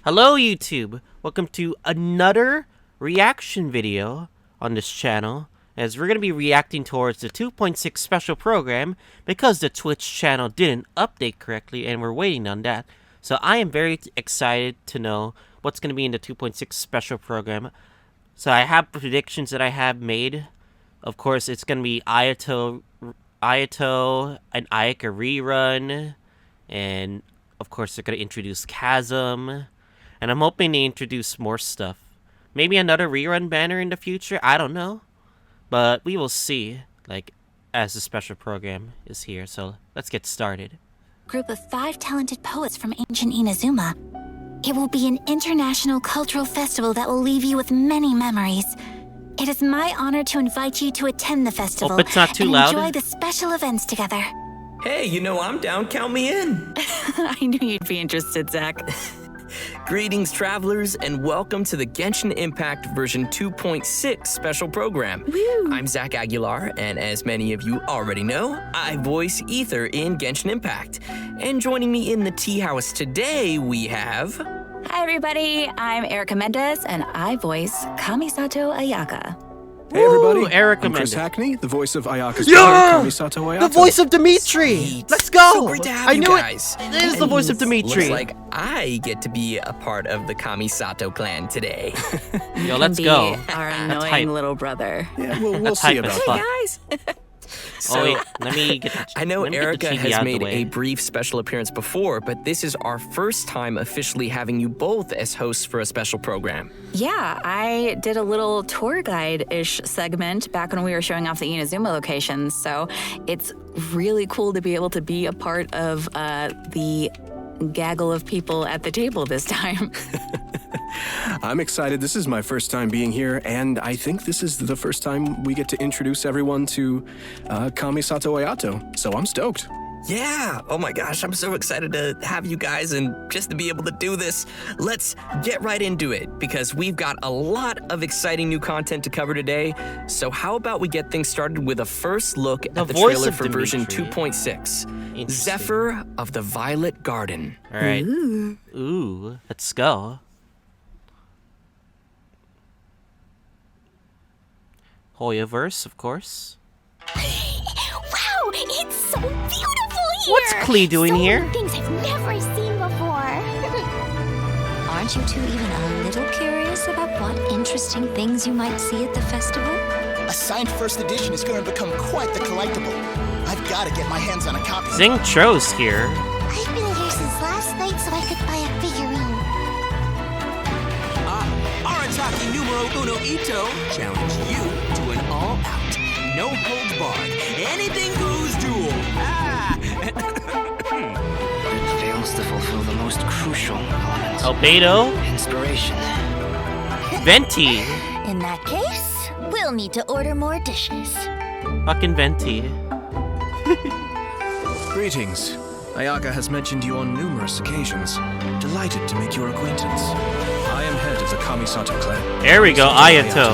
Hello YouTube! Welcome to another reaction video on this channel, as we're going to be reacting towards the 2.6 special program because the Twitch channel didn't update correctly and we're waiting on that. So I am very excited to know what's going to be in the 2.6 special program. So I have predictions that I have made. Of course, it's going to be Ayato and Ayaka rerun, and of course they're going to introduce Chasm. And I'm hoping they introduce more stuff. Maybe another rerun banner in the future? I don't know. But we will see, like, as the special program is here. So let's get started. Group of 5 talented poets from ancient Inazuma. It will be an international cultural festival that will leave you with many memories. It is my honor to invite you to attend the festival Hope it's not too and loud. enjoy the special events together. Hey, you know I'm down. Count me in. I knew you'd be interested, Zach. Greetings, travelers, and welcome to the Genshin Impact version 2.6 special program. Woo. I'm Zach Aguilar, and as many of you already know, I voice Ether in Genshin Impact. And joining me in the tea house today, we have... Hi, everybody. I'm Erica Mendez, and I voice Kamisato Ayaka. Hey everybody, Ooh, Erica I'm Chris Mendez. Hackney, the voice of Ayaka's Yeah! brother, Kamisato Ayato. The voice of Dimitri! Sweet. Let's go! So great to have I you knew guys. it! It is the voice of Dimitri. Looks like I get to be a part of the Kamisato clan today. Yo, let's go. Our hype. annoying little brother. Yeah, we'll That's see hype as about fuck. that. Guys! Oh wait, let me get the I know let me get the Erica chibi has out made the way. a brief special appearance before, but this is our first time officially having you both as hosts for a special program. Yeah, I did a little tour guide-ish segment back when we were showing off the Inazuma locations, so it's really cool to be able to be a part of the gaggle of people at the table this time. I'm excited. This is my first time being here, and I think this is the first time we get to introduce everyone to Kamisato Ayato, so I'm stoked. Yeah! Oh my gosh, I'm so excited to have you guys and just to be able to do this. Let's get right into it, because we've got a lot of exciting new content to cover today. So how about we get things started with a first look at the voice trailer of for version Dimitri. 2.6. Interesting. Zephyr of the Violet Garden. Alright. Ooh, let's go. Hoyaverse, of course. Wow, it's so beautiful here! What's Klee doing so here? many things I've never seen before. Aren't you two even a little curious about what interesting things you might see at the festival? A signed first edition is going to become quite the collectible. I've got to get my hands on a copy. Zing Tro's here. I've been here since last night so I could buy a figurine. Arataki numero uno Ito challenge you to an all-out, no-holds-barred, anything-goes duel. It fails to fulfill the most crucial element. Albedo. Inspiration. Venti. In that case, we'll need to order more dishes. Fucking Venti. Greetings. Ayaka has mentioned you on numerous occasions. Delighted to make your acquaintance. I am head of the Kamisato clan. There we go, Ayato.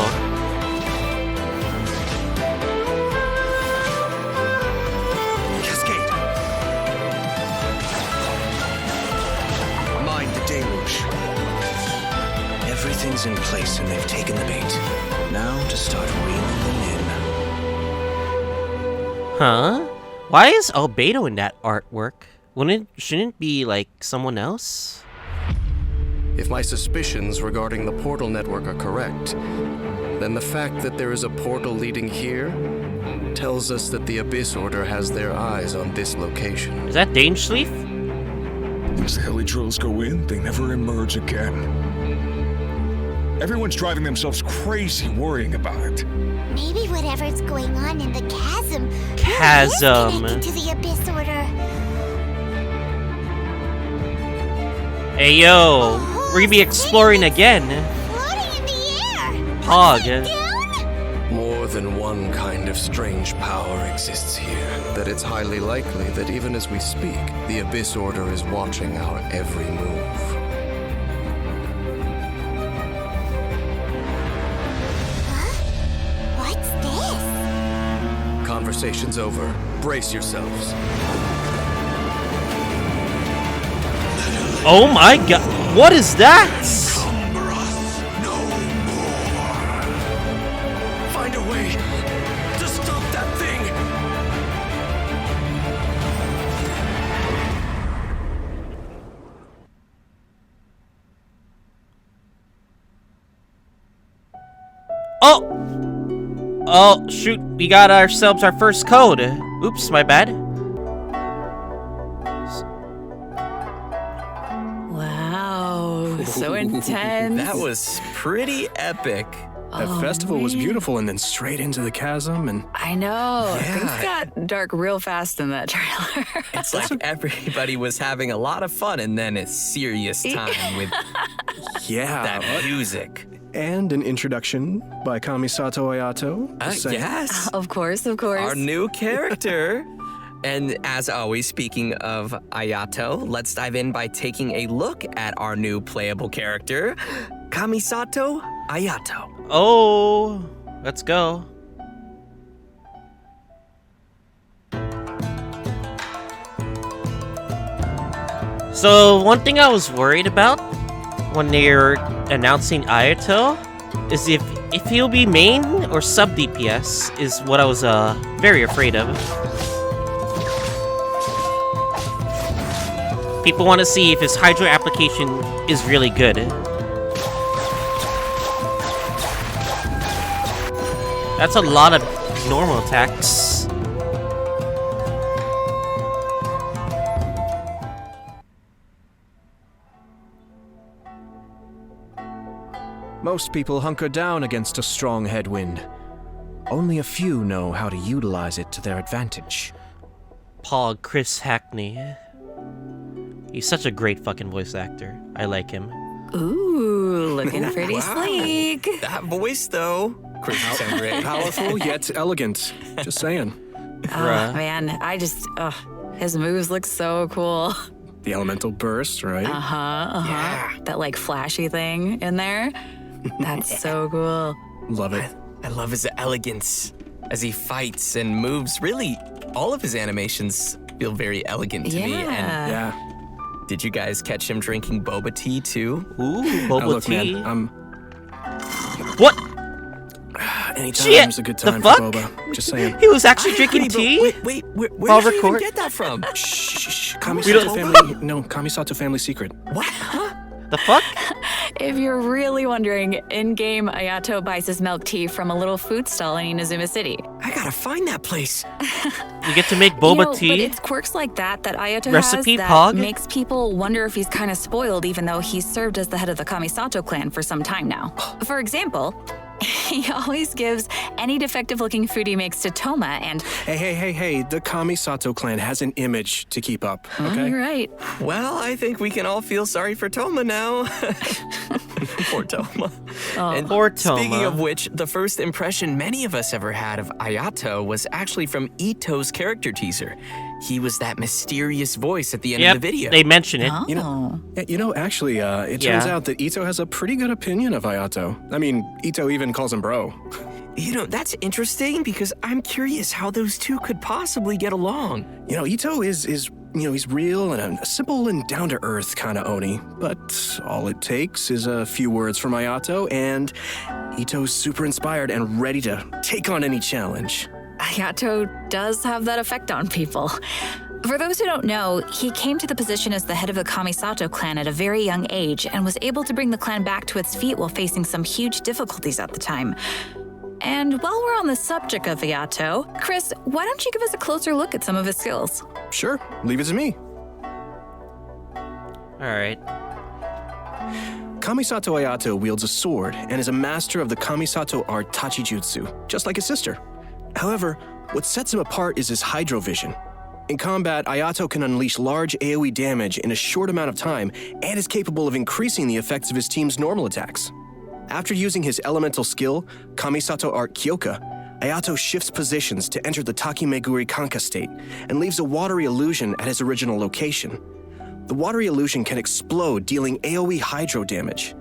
Cascade. Mind the deluge. Everything's in place and they've taken the bait. Now to start reeling them in. Huh? Why is Albedo in that artwork? Shouldn't it be like someone else? If my suspicions regarding the portal network are correct, then the fact that there is a portal leading here tells us that the Abyss Order has their eyes on this location. Is that Daneshleaf? Once the Helitrolls go in, they never emerge again. Everyone's driving themselves crazy worrying about it. Maybe whatever's going on in the chasm Chasm. is connected to the Abyss Order. Hey yo, we're gonna be exploring again. Floating in the air! Hog. Down? More than one kind of strange power exists here. That it's highly likely that even as we speak, the Abyss Order is watching our every move. What's this? Conversation's over. Brace yourselves. Oh my god. What is that? Find a way to stop that thing! Oh! Oh, shoot. We got ourselves our first code. Oops, my bad. Wow, so intense. That was pretty epic. That festival was beautiful, and then straight into the chasm, and I know. Yeah. Things got dark real fast in that trailer. It's like everybody was having a lot of fun and then a serious time with yeah, that music. and an introduction by Kamisato Ayato. Yes. Of course, of course. Our new character. And as always, speaking of Ayato, let's dive in by taking a look at our new playable character, Kamisato Ayato. Oh, let's go. So, one thing I was worried about when they're announcing Ayato is if he'll be main or sub DPS is what I was very afraid of. People want to see if his Hydro application is really good. That's a lot of normal attacks. Most people hunker down against a strong headwind. Only a few know how to utilize it to their advantage. Paul Chris Hackney. He's such a great fucking voice actor. I like him. Ooh, looking pretty sleek. That voice, though. Chris sound great. Powerful yet elegant. Just saying. Oh, man, his moves look so cool. The elemental burst, right? Yeah. That like flashy thing in there. That's so cool. Love it. I love his elegance as he fights and moves. Really, all of his animations feel very elegant to me. And Yeah. did you guys catch him drinking boba tea too? Ooh, Now, boba look, tea. man, What? anytime's a good time for fuck? boba. Just saying. He was actually drinking tea? Wait, where I'll did you even record. get that from? Shh. Kamisato Kamisato family secret. What? Huh? The fuck? If you're really wondering, in-game Ayato buys his milk tea from a little food stall in Inazuma City. I gotta find that place. You get to make boba But tea? it's quirks like that Ayato Recipe has that Pog? makes people wonder if he's kind of spoiled, even though he's served as the head of the Kamisato clan for some time now. For example, he always gives any defective-looking food he makes to Toma, and Hey. The Kamisato clan has an image to keep up, okay? you're right. Well, I think we can all feel sorry for Toma now. Poor Toma. And Poor Toma. Speaking of which, the first impression many of us ever had of Ayato was actually from Ito's character teaser. He was that mysterious voice at the end of the video. They mention it. Actually, it turns out that Ito has a pretty good opinion of Ayato. I mean, Ito even calls him bro. You know, that's interesting because I'm curious how those two could possibly get along. You know, Ito is he's real and a simple and down-to-earth kind of Oni. But all it takes is a few words from Ayato, and Ito's super inspired and ready to take on any challenge. Ayato does have that effect on people. For those who don't know, he came to the position as the head of the Kamisato clan at a very young age and was able to bring the clan back to its feet while facing some huge difficulties at the time. And while we're on the subject of Ayato, Chris, why don't you give us a closer look at some of his skills? Sure, leave it to me. Alright. Kamisato Ayato wields a sword and is a master of the Kamisato art Tachijutsu, just like his sister. However, what sets him apart is his Hydro Vision. In combat, Ayato can unleash large AoE damage in a short amount of time and is capable of increasing the effects of his team's normal attacks. After using his elemental skill, Kamisato Art Kyoka, Ayato shifts positions to enter the Takimeguri Kanka state and leaves a watery illusion at his original location. The watery illusion can explode, dealing AoE hydro damage.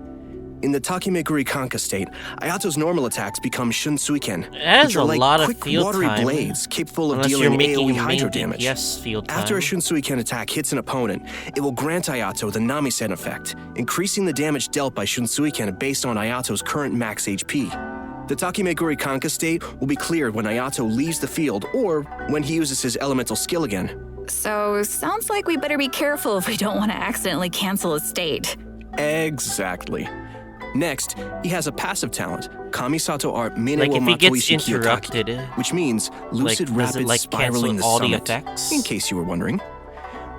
In the Takemeguri Kanka state, Ayato's normal attacks become Shunsuiken, That is which are a like lot of quick field watery time. blades capable of Unless dealing you're making AoE hydro main damage. DPS field time. After a Shunsuiken attack hits an opponent, it will grant Ayato the Namisen effect, increasing the damage dealt by Shunsuiken based on Ayato's current max HP. The Takemeguri Kanka state will be cleared when Ayato leaves the field or when he uses his elemental skill again. So, sounds like we better be careful if we don't want to accidentally cancel a state. Exactly. Next, he has a passive talent, Kamisato Art Mine Like wo if he gets Matoishi Kiyotaki, interrupted, which means lucid like, does it, rapid like, spiraling the cancel all the summit, effects? in case you were wondering.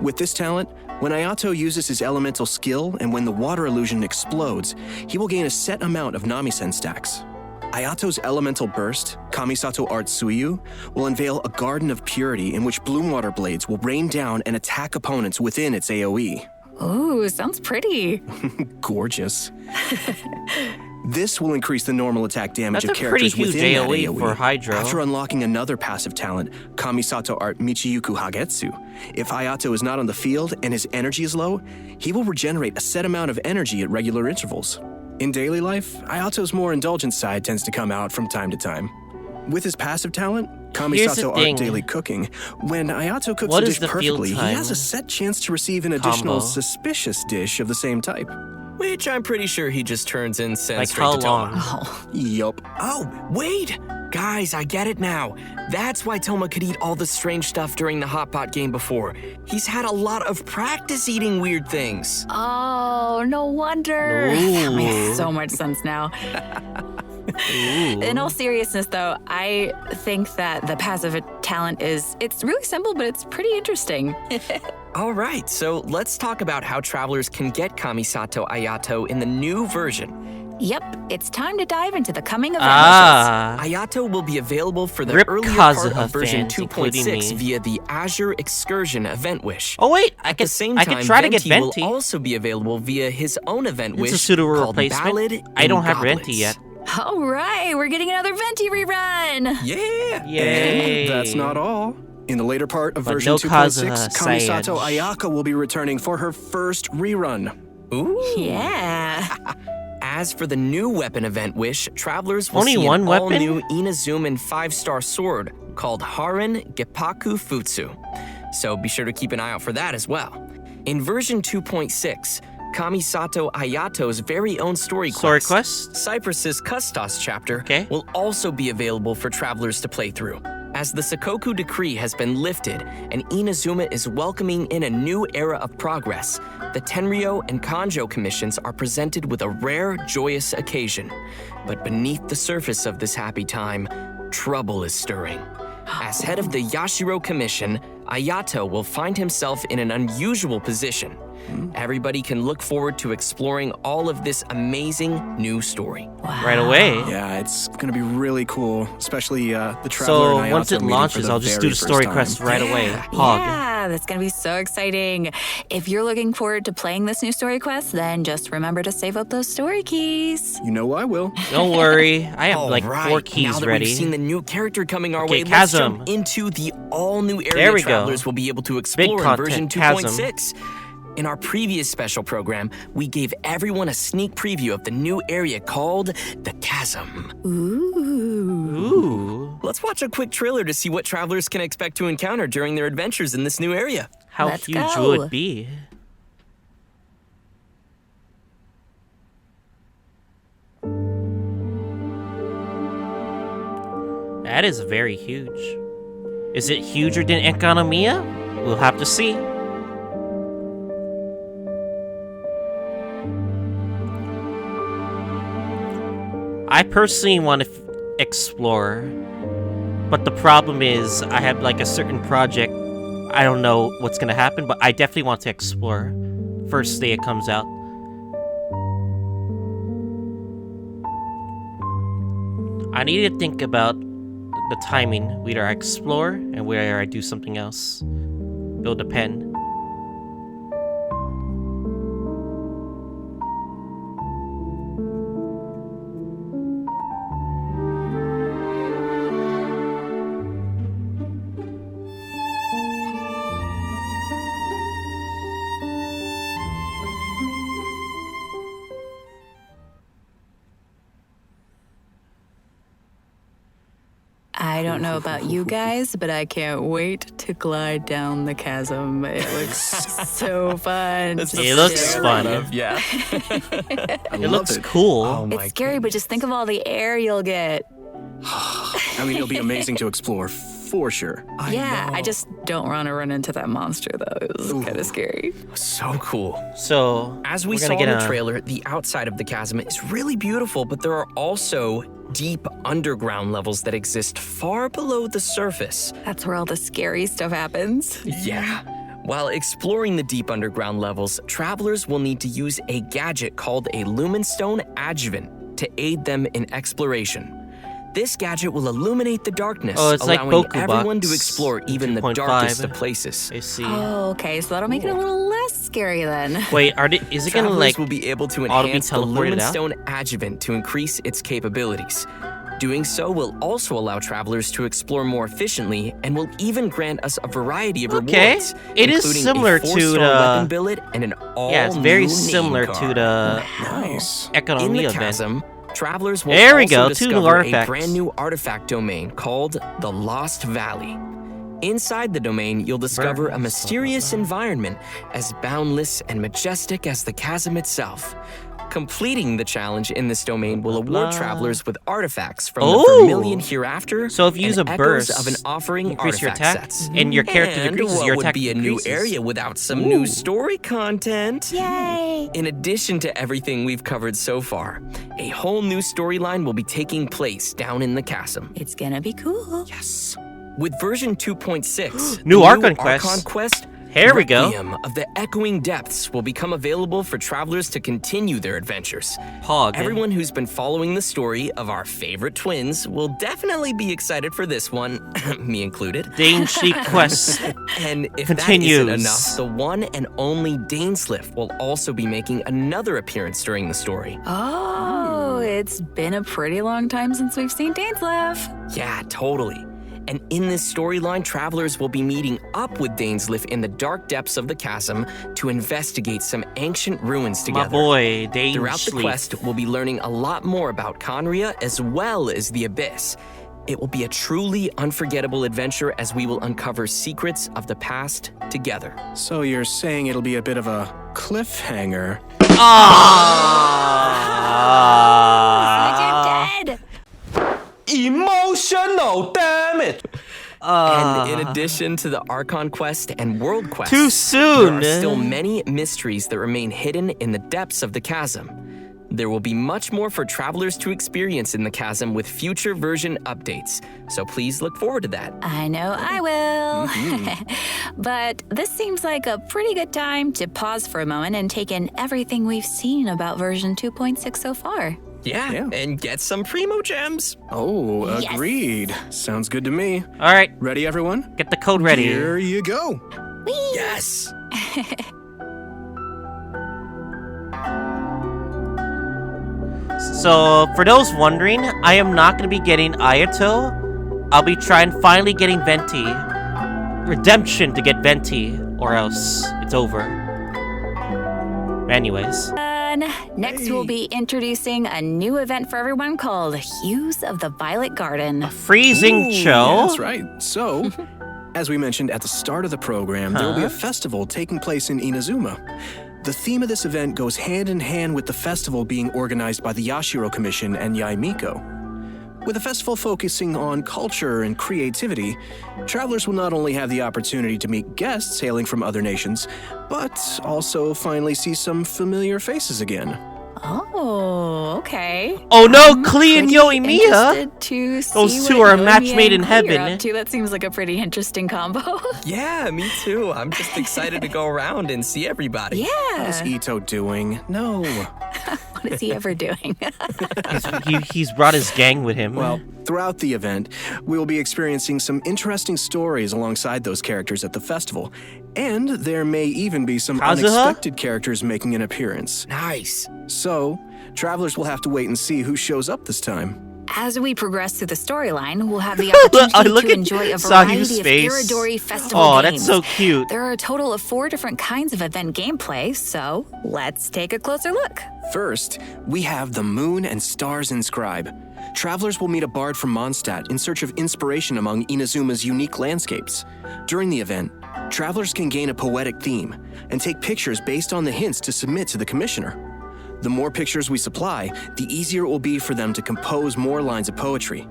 With this talent, when Ayato uses his elemental skill and when the water illusion explodes, he will gain a set amount of Namisen stacks. Ayato's elemental burst, Kamisato Art Suiyu, will unveil a garden of purity in which bloom water blades will rain down and attack opponents within its AoE. Ooh, sounds pretty. Gorgeous. This will increase the normal attack damage That's of a pretty characters huge within that AoE AoE for Hydro. after unlocking another passive talent, Kamisato Art Michiyuku Hagetsu. If Ayato is not on the field and his energy is low, he will regenerate a set amount of energy at regular intervals. In daily life, Ayato's more indulgent side tends to come out from time to time. With his passive talent, Kamisato thing. Art Daily Cooking, when Ayato cooks What a is dish the field perfectly, he time has a set chance to receive an additional combo? suspicious dish of the same type. Which I'm pretty sure he just turns in sends Like straight how to Toma. long? Yup. Oh, wait! Guys, I get it now. That's why Toma could eat all the strange stuff during the hot pot game before. He's had a lot of practice eating weird things. Oh, no wonder. That makes so much sense now. In all seriousness, though, I think that the passive talent it's really simple, but it's pretty interesting. All right, so let's talk about how travelers can get Kamisato Ayato in the new version. Yep, it's time to dive into the coming event. Ayato will be available for the Rip earlier part Kazuha of version fans, including 2.6 me. via the Azure Excursion Event Wish. Oh wait, At the same time, I could try to get Venti Venti. will also be available via his own event It's wish a suitable called replacement. Ballad I don't in have Goblets. Venti yet. All right, we're getting another Venti rerun. Yeah! Yay! That's not all. In the later part of But version no 2.6, Kazuha Kamisato Sayage. Ayaka will be returning for her first rerun. Ooh. Yeah. As for the new weapon event wish, travelers will Only see one an weapon? all-new Inazuman 5-star sword called Haran Geppaku Futsu. So be sure to keep an eye out for that as well. In version 2.6, Kamisato Ayato's very own story quest, Cypress's Custos chapter, will also be available for travelers to play through. As the Sakoku decree has been lifted and Inazuma is welcoming in a new era of progress, the Tenryo and Kanjo commissions are presented with a rare, joyous occasion. But beneath the surface of this happy time, trouble is stirring. As head of the Yashiro Commission, Ayato will find himself in an unusual position. Everybody can look forward to exploring all of this amazing new story. Right away. Yeah, it's gonna be really cool, especially the Traveler So and Ayato once it meeting for launches, the I'll just very do the first story time. quest right away. Hog. Yeah, that's gonna be so exciting. If you're looking forward to playing this new story quest, then just remember to save up those story keys. You know I will. Don't worry, I have like Alright, 4 keys now that ready. we've seen the new character coming our Okay, way, let's Chasm. jump into the all-new There area we go. travelers will be able to explore in content, version Chasm. 2.6. In our previous special program, we gave everyone a sneak preview of the new area called the Chasm. Ooh. Let's watch a quick trailer to see what travelers can expect to encounter during their adventures in this new area. How Let's huge go. will it be? That is very huge. Is it huger than Economia? We'll have to see. I personally want to explore, but the problem is I have like a certain project. I don't know what's gonna happen, but I definitely want to explore first day it comes out. I need to think about the timing, whether I explore and where I do something else. It'll depend. I don't know about you guys, but I can't wait to glide down the chasm. It looks so fun. It looks fun. Yeah. It looks cool. Oh It's scary, but just think of all the air you'll get. I mean, it'll be amazing to explore, for sure. I just don't want to run into that monster, though. It was kind of scary. So cool. So, As we we're saw gonna in get the a- trailer, the outside of the chasm is really beautiful, but there are also deep underground levels that exist far below the surface. That's where all the scary stuff happens. Yeah. While exploring the deep underground levels, travelers will need to use a gadget called a Lumenstone Adjuvant to aid them in exploration. This gadget will illuminate the darkness, Oh, it's like allowing Goku everyone Box to explore even the 2.5. darkest of places. I see. Oh, okay, so that'll make it a little less scary then. Wait, is it gonna Travelers like will be able to auto be enhance the teleported out? Lumenstone Adjuvant to increase its capabilities. Doing so will also allow travelers to explore more efficiently and will even grant us a variety of Okay. rewards. It is including similar a to 4-star the- weapon billet and an all Yeah, it's very new similar name to card. the Nice. In economy the event. chasm, travelers will There we also go, 2 new discover a artifacts. brand new artifact domain called the Lost Valley. Inside the domain, you'll discover a mysterious environment as boundless and majestic as the chasm itself. Completing the challenge in this domain will award travelers with artifacts from the Oh! Vermilion Hereafter. So if you use and a echoes burst, of an offering increase your artifact attack, sets. and your character And decreases, what your would attack be a decreases. new area without some new story content? Yay! In addition to everything we've covered so far, a whole new storyline will be taking place down in the chasm. It's gonna be cool. Yes. With version 2.6, New the Archon quest. Archon quest, Here we go. Requiem of the Echoing Depths will become available for travelers to continue their adventures. Pog. Everyone who's been following the story of our favorite twins will definitely be excited for this one, me included. Dainty quest. And if Continues. that isn't enough, the one and only Dainsliff will also be making another appearance during the story. Oh, it's been a pretty long time since we've seen Dainsliff. Yeah, totally. And in this storyline, travelers will be meeting up with Dainsliff in the dark depths of the chasm to investigate some ancient ruins together. My boy, Throughout the Dainsliff. quest, we'll be learning a lot more about Conria as well as the Abyss. It will be a truly unforgettable adventure as we will uncover secrets of the past together. So you're saying it'll be a bit of a cliffhanger? Dead. Emotional, damn it! And in addition to the Archon quest and World quest, Too soon. there are still many mysteries that remain hidden in the depths of the chasm. There will be much more for travelers to experience in the chasm with future version updates, so please look forward to that. I know I will. But this seems like a pretty good time to pause for a moment and take in everything we've seen about version 2.6 so far. Yeah, and get some Primo Gems. Oh, agreed. Sounds good to me. All right, Ready, everyone? get the code ready. Here you go. Yes! So, for those wondering, I am not going to be getting Ayato. I'll be finally getting Venti. Redemption to get Venti, or else it's over. Anyways. Next, we'll be introducing a new event for everyone called Hues of the Violet Garden. Freezing Ooh, Cho. That's right. So, as we mentioned at the start of the program, there will be a festival taking place in Inazuma. The theme of this event goes hand in hand with the festival being organized by the Yashiro Commission and Yaimiko. With the festival focusing on culture and creativity, travelers will not only have the opportunity to meet guests hailing from other nations, but also finally see some familiar faces again. Oh, okay. Oh no, I'm Klee and pretty Yoimiya! interested to see Those two what are a match Yoimiya made in and Klee are heaven. up to. That seems like a pretty interesting combo. Yeah, me too. I'm just excited to go around and see everybody. How's Yeah. Ito doing? No. What is he ever doing? He's brought his gang with him. Well, throughout the event, we will be experiencing some interesting stories alongside those characters at the festival, and there may even be some Kazuha? unexpected characters making an appearance. Nice. So, travelers will have to wait and see who shows up this time. As we progress through the storyline, we'll have the opportunity to enjoy a variety of Iridori Festival games. That's so cute. There are a total of 4 different kinds of event gameplay, so let's take a closer look. First, we have the Moon and Stars Inscribe. Travelers will meet a bard from Mondstadt in search of inspiration among Inazuma's unique landscapes. During the event, travelers can gain a poetic theme and take pictures based on the hints to submit to the commissioner. The more pictures we supply, the easier it will be for them to compose more lines of poetry.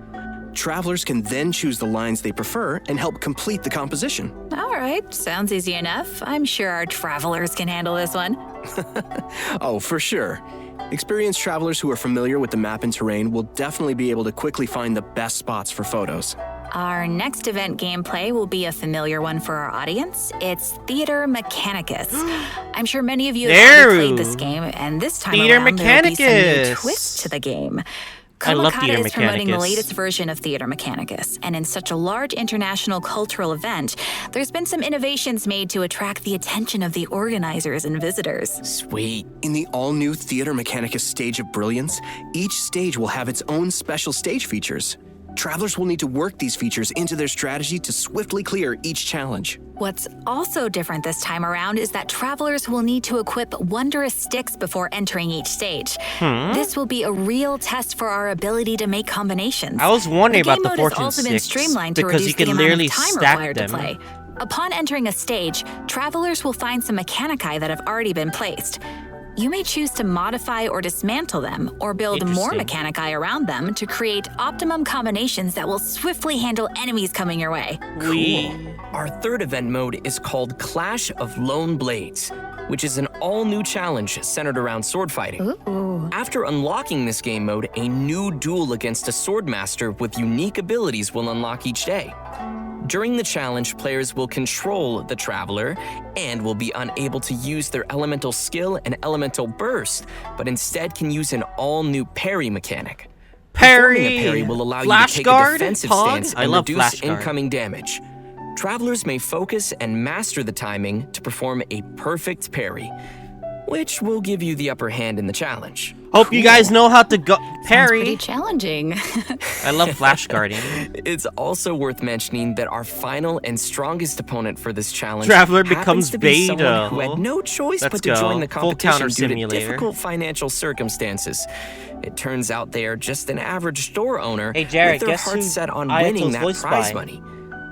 Travelers can then choose the lines they prefer and help complete the composition. All right, sounds easy enough. I'm sure our travelers can handle this one. Oh, for sure. Experienced travelers who are familiar with the map and terrain will definitely be able to quickly find the best spots for photos. Our next event gameplay will be a familiar one for our audience. It's Theater Mechanicus. I'm sure many of you have already played this game, and this time around there will be some new twists to the game. I love Theater is promoting the Mechanicus. latest version of Theater Mechanicus, and in such a large international cultural event, there's been some innovations made to attract the attention of the organizers and visitors. Sweet. In the all-new Theater Mechanicus Stage of Brilliance, each stage will have its own special stage features. Travelers will need to work these features into their strategy to swiftly clear each challenge. What's also different this time around is that travelers will need to equip wondrous sticks before entering each stage. This will be a real test for our ability to make combinations. I was wondering about the game mode fortune has also been sticks streamlined to because reduce you can the amount literally of time stack required them. to play. Upon entering a stage, travelers will find some mechanici that have already been placed. You may choose to modify or dismantle them, or build more mechanici around them to create optimum combinations that will swiftly handle enemies coming your way. Cool. Our third event mode is called Clash of Lone Blades, which is an all-new challenge centered around sword fighting. After unlocking this game mode, a new duel against a swordmaster with unique abilities will unlock each day. During the challenge, players will control the traveler and will be unable to use their elemental skill and elemental burst, but instead can use an all-new parry mechanic. Performing a parry will allow you to take a defensive stance and reduce incoming damage. Travelers may focus and master the timing to perform a perfect parry, which will give you the upper hand in the challenge. Hope you guys know how to go parry. Pretty challenging. I love flash guarding. It's also worth mentioning that our final and strongest opponent for this challenge Traveler happens becomes to be beta. someone who had no choice but to join the Full competition counter due to simulator. difficult financial circumstances. It turns out they are just an average store owner Hey, Jared, with their guess hearts who set on Ayato's winning that voiced prize by? money.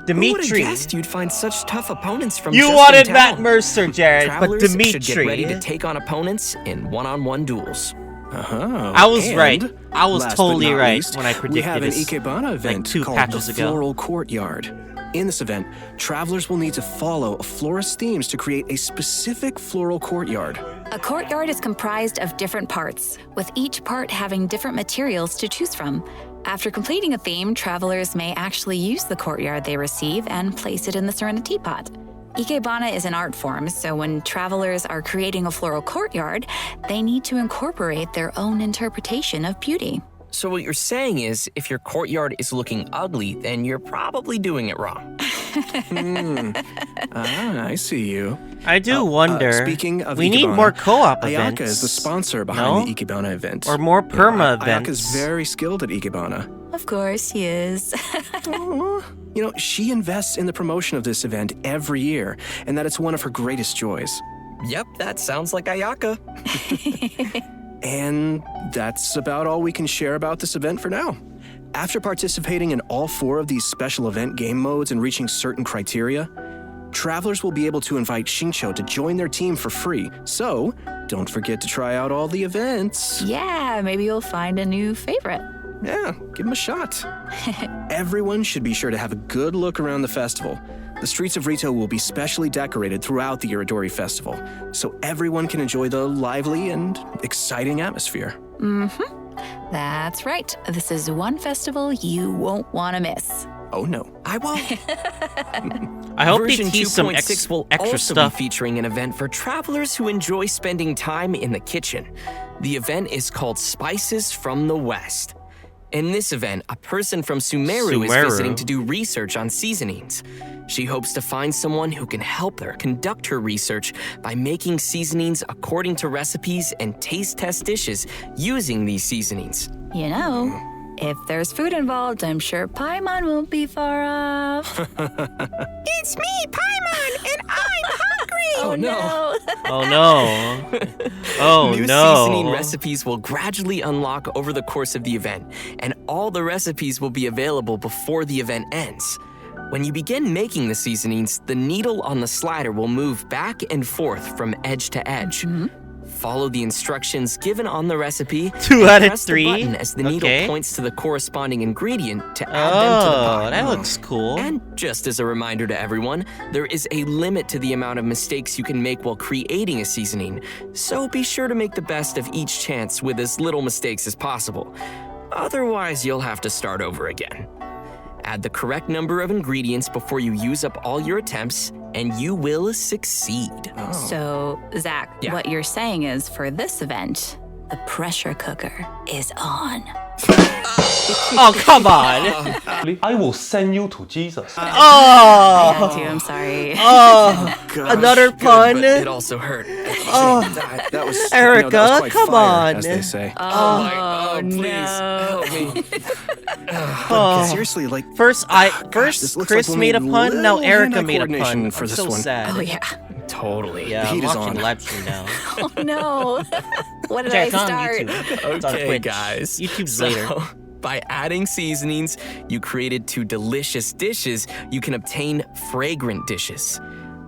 Dimitri. Who would have guessed you'd find such tough opponents from You just wanted in Matt town? Mercer, Jared, but Travelers should Dimitri. get ready to take on opponents in one-on-one duels. I was right. I was last totally but not right least, when I predicted we have an this, Ikebana event like 2 called patches the ago. Floral Courtyard. In this event, travelers will need to follow a florist's themes to create a specific floral courtyard. A courtyard is comprised of different parts, with each part having different materials to choose from. After completing a theme, travelers may actually use the courtyard they receive and place it in the Serenity Pot. Ikebana is an art form, so when travelers are creating a floral courtyard, they need to incorporate their own interpretation of beauty. So what you're saying is, if your courtyard is looking ugly, then you're probably doing it wrong. I see you. I do wonder. Speaking of we need Ikebana, more co-op events. Ayaka is the sponsor behind the Ikebana event. Or more perma events. Ayaka is very skilled at Ikebana. Of course he is. You know, she invests in the promotion of this event every year, and that it's one of her greatest joys. Yep, that sounds like Ayaka. And that's about all we can share about this event for now. After participating in all 4 of these special event game modes and reaching certain criteria, travelers will be able to invite Xingqiu to join their team for free. So, don't forget to try out all the events. Yeah, maybe you'll find a new favorite. Yeah, give them a shot. Everyone should be sure to have a good look around the festival. The streets of Rito will be specially decorated throughout the Iridori Festival, so everyone can enjoy the lively and exciting atmosphere. That's right. This is one festival you won't want to miss. Oh no, I won't. I hope Version they tease some 2.6 will extra also stuff. be featuring an event for travelers who enjoy spending time in the kitchen. The event is called Spices from the West. In this event, a person from Sumeru is visiting to do research on seasonings. She hopes to find someone who can help her conduct her research by making seasonings according to recipes and taste test dishes using these seasonings. You know, If there's food involved, I'm sure Paimon won't be far off. It's me, Paimon, and I'm hungry! Oh no. Oh no. Oh New no. seasoning recipes will gradually unlock over the course of the event, and all the recipes will be available before the event ends. When you begin making the seasonings, the needle on the slider will move back and forth from edge to edge. Follow the instructions given on the recipe. 2 out of press 3. the button as the needle Okay. points to the corresponding ingredient to add them to the pot. Oh, that looks cool. And just as a reminder to everyone, there is a limit to the amount of mistakes you can make while creating a seasoning, so be sure to make the best of each chance with as little mistakes as possible. Otherwise, you'll have to start over again. Add the correct number of ingredients before you use up all your attempts, and you will succeed. So, Zach, Yeah. what you're saying is for this event, the pressure cooker is on. Oh, come on. I will send you to Jesus. I had Oh. to, I'm sorry. Oh. Gosh, Another Good, pun. but it also hurt. Oh. That was Erica, that was quite come fire, on. as they say. Oh, please, no. help me. Oh. Seriously, like First, this looks Chris like we'll made a need pun. Now little Erica hand-eye made a pun. coordination I'm for this so one. sad. Oh, yeah. Totally. Yeah, The I'm heat is watching on. live stream now. Oh, no. What did Check I on start? YouTube. It's on Okay, Twitch. guys. YouTube's So, later. By adding seasonings you created to delicious dishes, you can obtain fragrant dishes.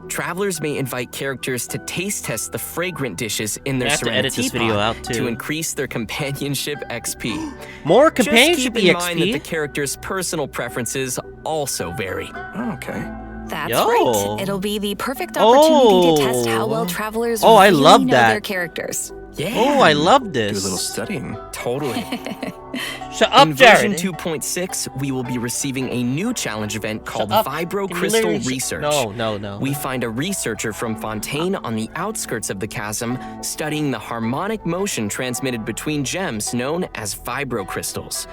Travelers may invite characters to taste test the fragrant dishes in their I have to edit Serenity this video pod out, too. to increase their companionship XP. More Just companionship keep in mind that the EXP? character's personal preferences also vary. Okay. That's Yo. right. It'll be the perfect opportunity to test how well Oh. travelers Oh, I really love know that. their characters. Yeah. Oh, I love Do a this. little studying. Totally. Shut up, In version Jared. 2.6, we will be receiving a new challenge event called up. Can you Vibro-Crystal literally Research. No. We find a researcher from Fontaine on the outskirts of the chasm studying the harmonic motion transmitted between gems known as vibro-crystals.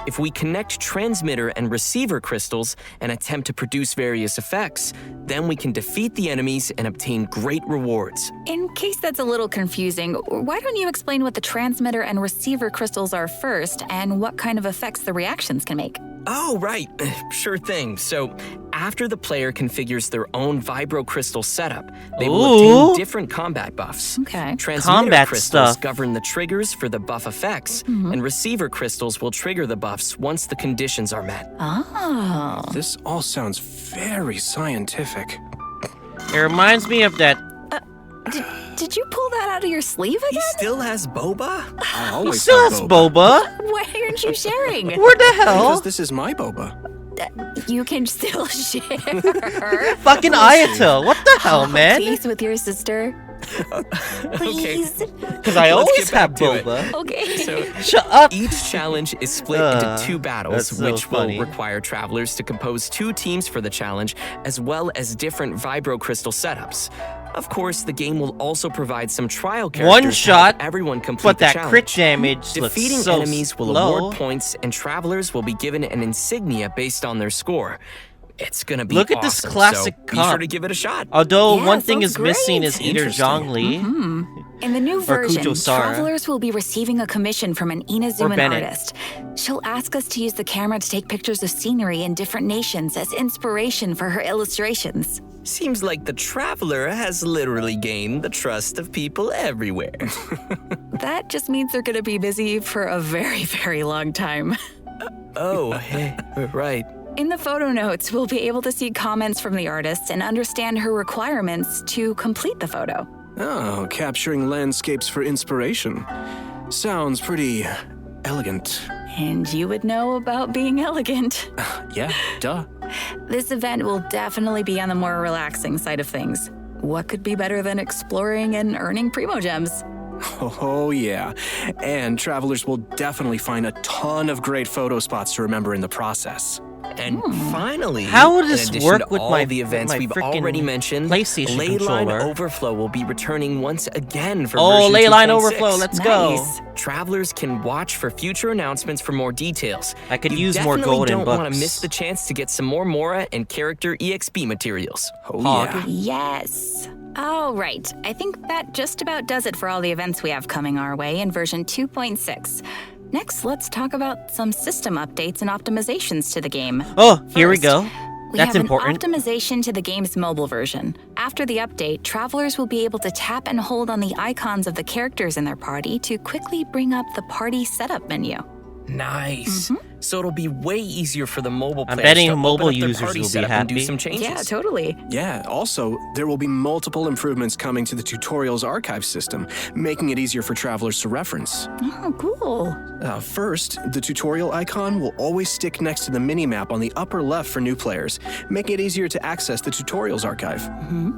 If we connect transmitter and receiver crystals and attempt to produce various effects, then we can defeat the enemies and obtain great rewards. In case that's a little confusing, why don't you explain what the transmitter and receiver crystals are first and what kind of effects the reactions can make? Oh, right. Sure thing. So, after the player configures their own vibro-crystal setup, they will Ooh. obtain different combat buffs. Okay. Transmitter Combat crystals stuff. govern the triggers for the buff effects, and receiver crystals will trigger the buffs once the conditions are met. Oh. This all sounds very scientific. It reminds me of that. Did you pull that out of your sleeve He again? still has boba? I He always still have has boba. boba. Why aren't you sharing? Where the hell? Because this is my boba. You can still share. Fucking Ayato. What the hell, man? Please, with your sister. Please. Because I Let's always get back have to it. boba. Okay. So, Shut up. each challenge is split into 2 battles, that's so which funny. will require travelers to compose 2 teams for the challenge, as well as different vibro-crystal setups. Of course, the game will also provide some trial characters One to shot, help everyone complete but the that challenge. crit damage Defeating looks so enemies will low. award points, and travelers will be given an insignia based on their score. It's gonna be Look at this awesome, classic so be sure comp. to give it a shot. Although Yeah, one thing sounds is missing great. is either Interesting. Zhongli. In the new Or version, Kujo Sara. travelers will be receiving a commission from an Inazuman Bennett. artist. She'll ask us to use the camera to take pictures of scenery in different nations as inspiration for her illustrations. Seems like the traveler has literally gained the trust of people everywhere. That just means they're going to be busy for a very, very long time. Oh, hey, right. In the photo notes, we'll be able to see comments from the artist and understand her requirements to complete the photo. Oh, capturing landscapes for inspiration. Sounds pretty elegant. And you would know about being elegant. Yeah, duh. This event will definitely be on the more relaxing side of things. What could be better than exploring and earning Primo Gems? Oh, yeah. And travelers will definitely find a ton of great photo spots to remember in the process. And finally, How would in this addition work to with all my- the events my we've frickin' already mentioned, PlayStation Leyline controller? Overflow will be returning once again for Oh, version Leyline 2.6. Overflow, let's go. Nice. Travelers can watch for future announcements for more details. I could You use more definitely golden don't want bucks. to miss the chance to get some more Mora and character EXP materials. Oh, Hog. yeah. Yes. All right. I think that just about does it for all the events we have coming our way in version 2.6. Next, let's talk about some system updates and optimizations to the game. Oh, here we First, go. We That's have important. an optimization to the game's mobile version. After the update, travelers will be able to tap and hold on the icons of the characters in their party to quickly bring up the party setup menu. Nice. So it'll be way easier for the mobile I'm players betting to mobile open up their users party will be setup and do happy. some changes. Yeah, totally. Yeah, also, there will be multiple improvements coming to the tutorials archive system, making it easier for travelers to reference. Oh, cool. First, the tutorial icon will always stick next to the mini-map on the upper left for new players, making it easier to access the tutorials archive.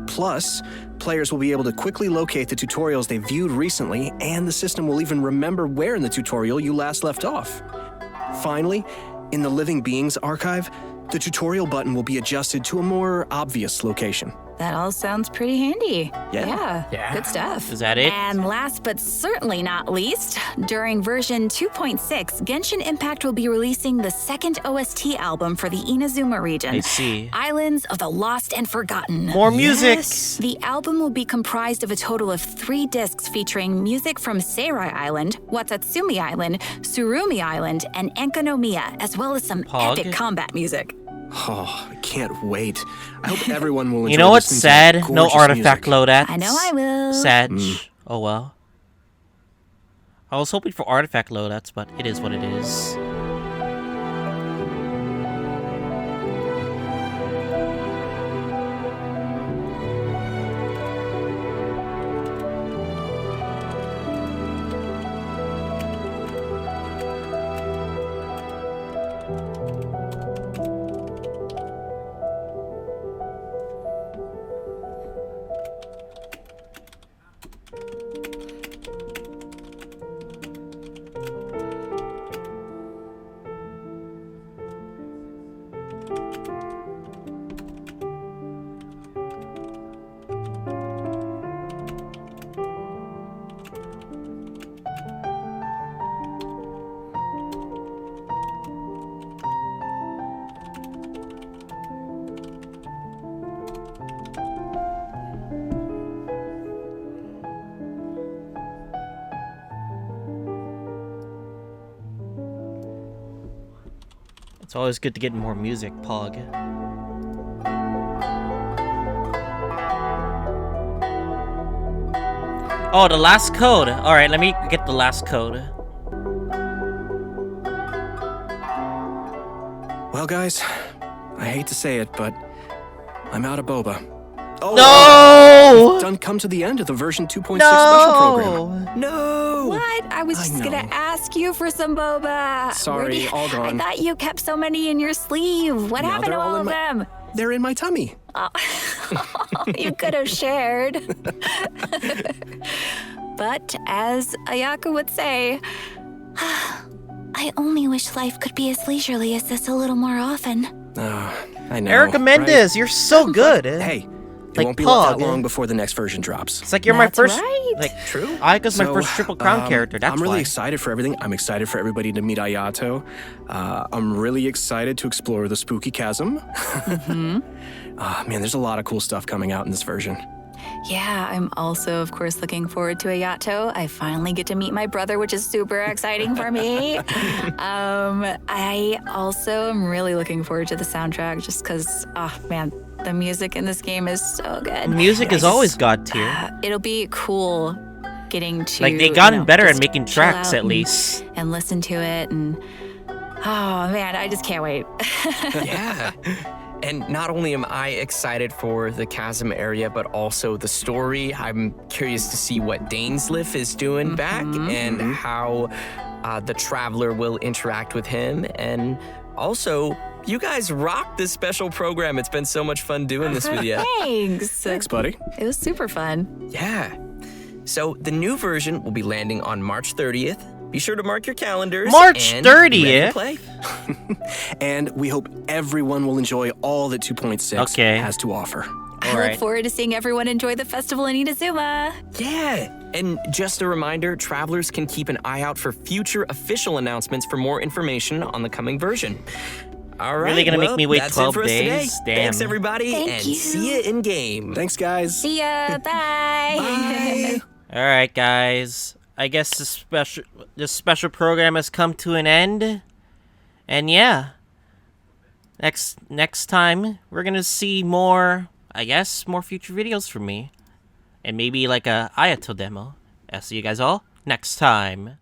Plus, players will be able to quickly locate the tutorials they viewed recently, and the system will even remember where in the tutorial you last left off. Finally, in the Living Beings archive, the tutorial button will be adjusted to a more obvious location. That all sounds pretty handy. Yeah. Yeah, good stuff. Is that it? And last but certainly not least, during version 2.6, Genshin Impact will be releasing the second OST album for the Inazuma region. I see. Islands of the Lost and Forgotten. More music. Yes. The album will be comprised of a total of 3 discs featuring music from Seirai Island, Watatsumi Island, Surumi Island, and Enkanomiya, as well as some Pog. epic combat music. Oh, I can't wait. I hope everyone will enjoy You know what's listening to that sad? No gorgeous artifact music. loadouts. I know I will. Sad. Oh well. I was hoping for artifact loadouts, but it is what it is. It's always good to get more music, Pog. Oh, the last code. Alright, let me get the last code. Well, guys, I hate to say it, but I'm out of boba. Oh, No! we've done come to the end of the version 2.6 special program. No! What? I was just gonna ask you for some boba. Sorry, all gone. I thought you kept so many in your sleeve. What Now happened to they're all all in of my- them? They're in my tummy. Oh, you could have shared. But as Ayaka would say, I only wish life could be as leisurely as this a little more often. I know. Erica Mendez, right? you're so good. Hey, it Like won't be Pog. that long before the next version drops. It's like you're my That's first. right. Like, True. Ayaka's my first Triple Crown character. That's I'm really why. excited for everything. I'm excited for everybody to meet Ayato. I'm really excited to explore the Spooky Chasm. Man, there's a lot of cool stuff coming out in this version. yeah, I'm also, of course, looking forward to Ayato. I finally get to meet my brother, which is super exciting for me. I also am really looking forward to the soundtrack just because, oh man, the music in this game is so good. Music is always god tier. It'll be cool getting to Like, they gotten better at just making chill tracks out at least. and listen to it, and oh man, I just can't wait. Yeah. And not only am I excited for the chasm area, but also the story. I'm curious to see what Dainsleif is doing back and how the traveler will interact with him. And also, you guys rocked this special program. It's been so much fun doing this with you. Thanks. Thanks, buddy. It was super fun. Yeah. So the new version will be landing on March 30th. Be sure to mark your calendars. March and be ready 30th? to play. And we hope everyone will enjoy all that 2.6 Okay. has to offer. I look forward to seeing everyone enjoy the festival in Inazuma. Yeah. And just a reminder, travelers can keep an eye out for future official announcements for more information on the coming version. All right. Really gonna make me wait that's 12 it for us today. days? Damn. Thanks, everybody. Thank and you. see you in game. Thanks, guys. See ya. Bye. Bye. Alright, guys. I guess this special program has come to an end. And yeah, next time we're gonna see more, I guess, more future videos from me, and maybe like a Ayato demo. I'll see you guys all next time.